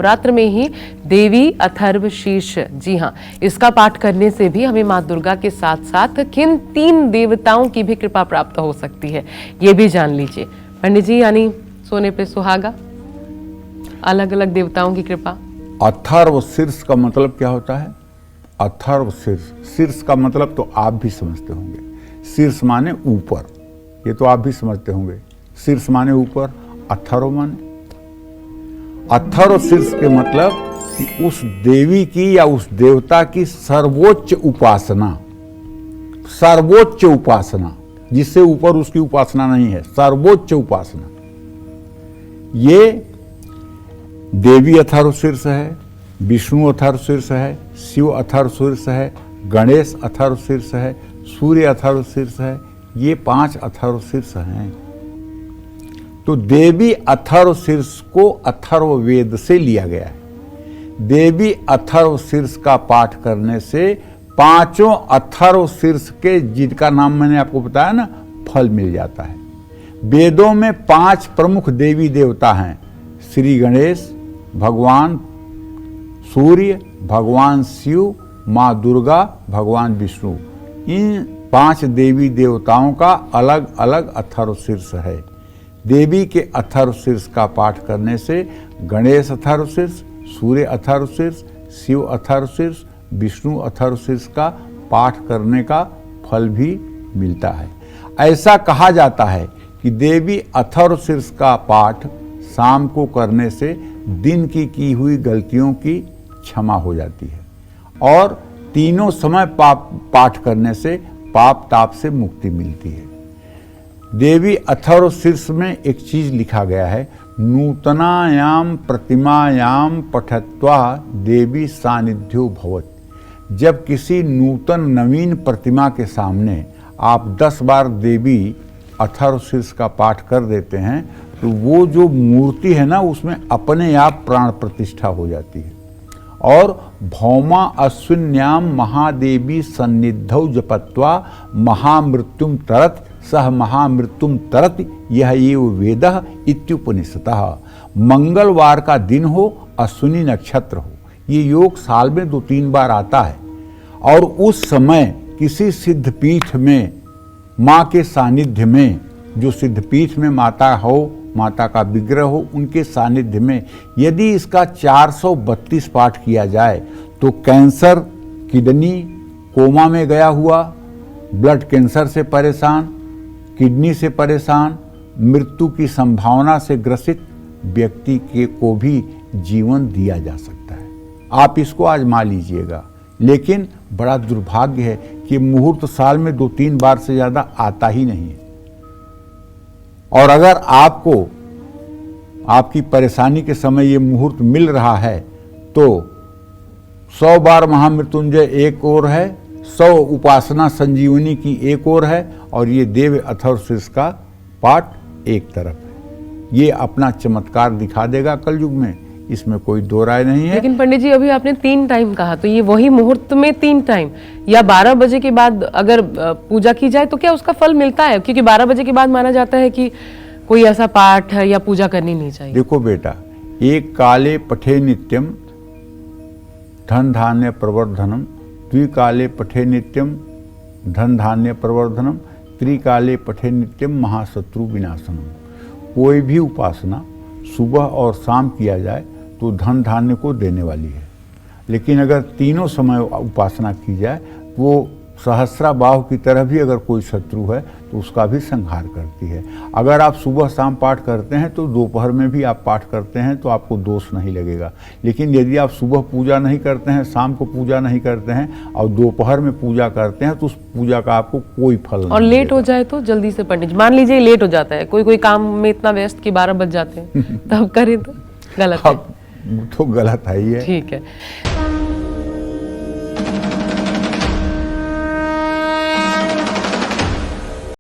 नवरात्र में ही देवी अथर्व शीर्ष, जी हाँ, इसका पाठ करने से भी हमें माँ दुर्गा के साथ साथ किन 3 देवताओं की भी कृपा प्राप्त हो सकती है, ये भी जान लीजिए पंडित जी। यानी सोने पे सुहागा, अलग अलग देवताओं की कृपा। अथर्व शीर्ष का मतलब क्या होता है? अथर्व शीर्ष, शीर्ष का मतलब तो आप भी समझते होंगे। शीर्ष माने ऊपर, ये तो आप भी समझते होंगे। शीर्ष माने ऊपर, अथर्व माने, अथर्व शीर्ष के मतलब कि उस देवी की या उस देवता की सर्वोच्च उपासना, सर्वोच्च उपासना, जिससे ऊपर उसकी उपासना नहीं है, सर्वोच्च उपासना। ये देवी अथर्व शीर्ष है, विष्णु अथर्व शीर्ष है, शिव अथर्व शीर्ष है, गणेश अथर्व शीर्ष है, सूर्य अथर्व शीर्ष है। ये 5 अथर्व शीर्ष हैं। तो देवी अथर्व शीर्ष को अथर्व वेद से लिया गया है। देवी अथर्व शीर्ष का पाठ करने से 5 अथर्व शीर्ष के, जिनका नाम मैंने आपको बताया ना, फल मिल जाता है। वेदों में 5 प्रमुख देवी देवता हैं, श्री गणेश, भगवान सूर्य, भगवान शिव, माँ दुर्गा, भगवान विष्णु। इन 5 देवी देवताओं का अलग अलग अथर्व शीर्ष है। देवी के अथर्व शीर्ष का पाठ करने से गणेश अथर्व शीर्ष, सूर्य अथर्व शीर्ष, शिव अथर्व शीर्ष, विष्णु अथर्व शीर्ष का पाठ करने का फल भी मिलता है। ऐसा कहा जाता है कि देवी अथर्व शीर्ष का पाठ शाम को करने से दिन की हुई गलतियों की क्षमा हो जाती है और तीनों समय पाठ करने से पाप ताप से मुक्ति मिलती है। देवी अथर्व शीर्ष में एक चीज लिखा गया है, नूतनायाम प्रतिमायाम पठत्वा देवी सानिध्यो भवत। जब किसी नूतन नवीन प्रतिमा के सामने आप 10 बार देवी अथर्व शीर्ष का पाठ कर देते हैं तो वो जो मूर्ति है ना, उसमें अपने आप प्राण प्रतिष्ठा हो जाती है। और भौमा अश्विन्याम महादेवी सन्निधौ जपत्वा महामृत्युम तरत सह महामृत्युम तरत, यह ये वेदः इत्युपनिषतः। मंगलवार का दिन हो, अश्विनी नक्षत्र हो, ये योग साल में 2-3 बार आता है और उस समय किसी सिद्धपीठ में, माँ के सानिध्य में, जो सिद्धपीठ में माता हो, माता का विग्रह हो, उनके सानिध्य में यदि इसका 432 पाठ किया जाए तो कैंसर, किडनी, कोमा में गया हुआ, ब्लड कैंसर से परेशान, किडनी से परेशान, मृत्यु की संभावना से ग्रसित व्यक्ति के को भी जीवन दिया जा सकता है। आप इसको आजमा लीजिएगा। लेकिन बड़ा दुर्भाग्य है कि मुहूर्त साल में 2-3 बार से ज़्यादा आता ही नहीं है। और अगर आपको आपकी परेशानी के समय ये मुहूर्त मिल रहा है तो 100 बार महामृत्युंजय एक ओर है, 100 उपासना संजीवनी की एक ओर है और ये देव अथर्व शीर्ष का पाठ एक तरफ है। ये अपना चमत्कार दिखा देगा कलयुग में, इसमें कोई दो राय नहीं है। लेकिन पंडित जी, अभी आपने 3 टाइम कहा, तो ये वही मुहूर्त में 3 टाइम या 12 बजे के बाद अगर पूजा की जाए तो क्या उसका फल मिलता है? क्योंकि 12 बजे के बाद माना जाता है कि कोई ऐसा पाठ या पूजा करनी नहीं चाहिए। देखो बेटा, एक काले पठे नित्यम धन धान्य प्रवर्धनम, द्विकाले पठे नित्यम धन धान्य प्रवर्धनम, त्रिकाले पठे नित्यम महाशत्रु विनाशनम। कोई भी उपासना सुबह और शाम किया जाए तो धन धान्य को देने वाली है, लेकिन अगर तीनों समय उपासना की जाए वो सहस्राबाहु की तरह भी अगर कोई शत्रु है तो उसका भी संहार करती है। अगर आप सुबह शाम पाठ करते हैं तो दोपहर में भी आप पाठ करते हैं तो आपको दोष नहीं लगेगा। लेकिन यदि आप सुबह पूजा नहीं करते हैं, शाम को पूजा नहीं करते हैं और दोपहर में पूजा करते हैं तो उस पूजा का आपको कोई फल नहीं। और लेट हो जाए तो जल्दी से पंडित जी, मान लीजिए लेट हो जाता है, कोई काम में इतना व्यस्त कि 12 बज जाते हैं, तब करें तो गलत है? तो गलत है ही है। ठीक है।